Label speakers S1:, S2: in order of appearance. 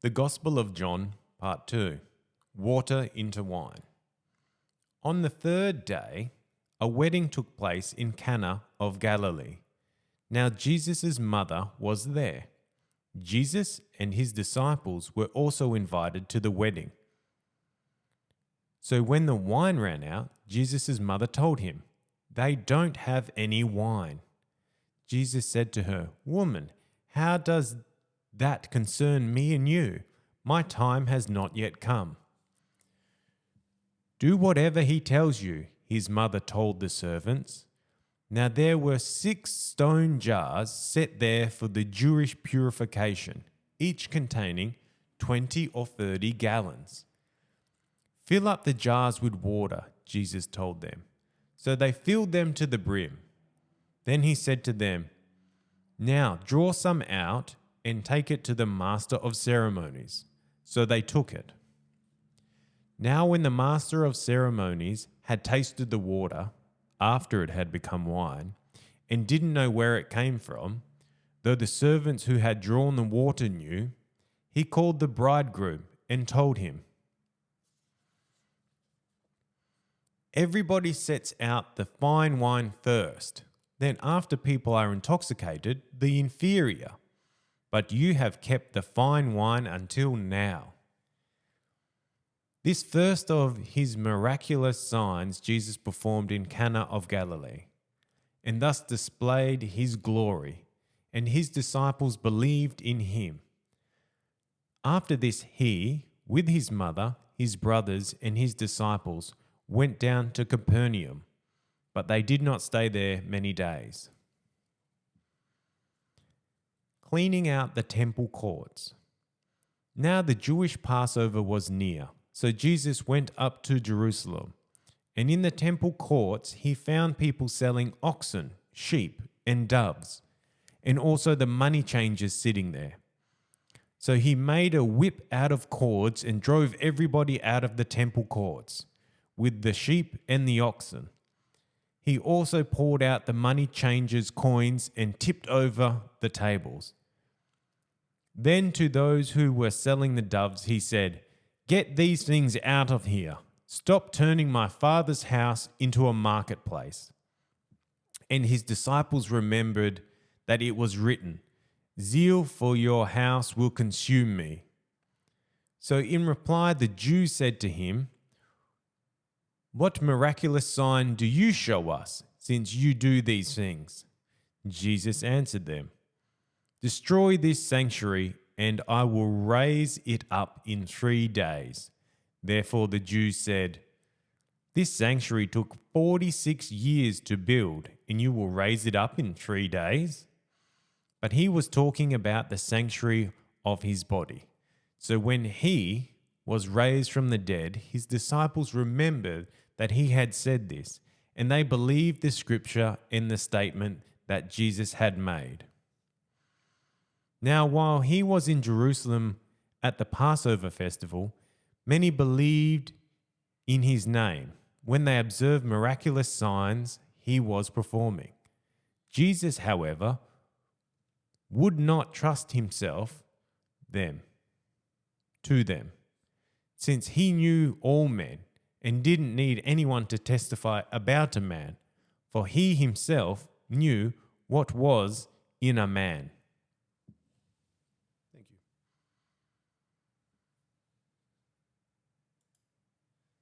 S1: The Gospel of John, Part 2. Water into wine. On the third day, a wedding took place in Cana of Galilee. Now Jesus' mother was there. Jesus and his disciples were also invited to the wedding. So when the wine ran out, Jesus' mother told him, "They don't have any wine." Jesus said to her, "Woman, how does that concern me and you? My time has not yet come." "Do whatever he tells you," his mother told the servants. Now there were 6 stone jars set there for the Jewish purification, each containing 20 or 30 gallons. "Fill up the jars with water," Jesus told them. So they filled them to the brim. Then he said to them, "Now draw some out and take it to the master of ceremonies." So they took it. Now when the master of ceremonies had tasted the water, after it had become wine, and didn't know where it came from, though the servants who had drawn the water knew, he called the bridegroom and told him, "Everybody sets out the fine wine first. Then after people are intoxicated, the inferior. But you have kept the fine wine until now." This first of his miraculous signs Jesus performed in Cana of Galilee, and thus displayed his glory, and his disciples believed in him. After this he, with his mother, his brothers, and his disciples, went down to Capernaum, but they did not stay there many days. Cleaning out the temple courts. Now the Jewish Passover was near, so Jesus went up to Jerusalem. And in the temple courts he found people selling oxen, sheep, and doves, and also the money changers sitting there. So he made a whip out of cords and drove everybody out of the temple courts, with the sheep and the oxen. He also poured out the money changers' coins and tipped over the tables. Then to those who were selling the doves he said, "Get these things out of here. Stop turning my Father's house into a marketplace." And his disciples remembered that it was written, "Zeal for your house will consume me." So in reply the Jews said to him, "What miraculous sign do you show us, since you do these things?" Jesus answered them, "Destroy this sanctuary, and I will raise it up in 3 days." Therefore the Jews said, "This sanctuary took 46 years to build, and you will raise it up in 3 days?" But he was talking about the sanctuary of his body. So when he was raised from the dead, his disciples remembered that he had said this, and they believed the scripture and the statement that Jesus had made. Now, while he was in Jerusalem at the Passover festival, many believed in his name when they observed miraculous signs he was performing. Jesus, however, would not trust himself to them, since he knew all men and didn't need anyone to testify about a man, for he himself knew what was in a man.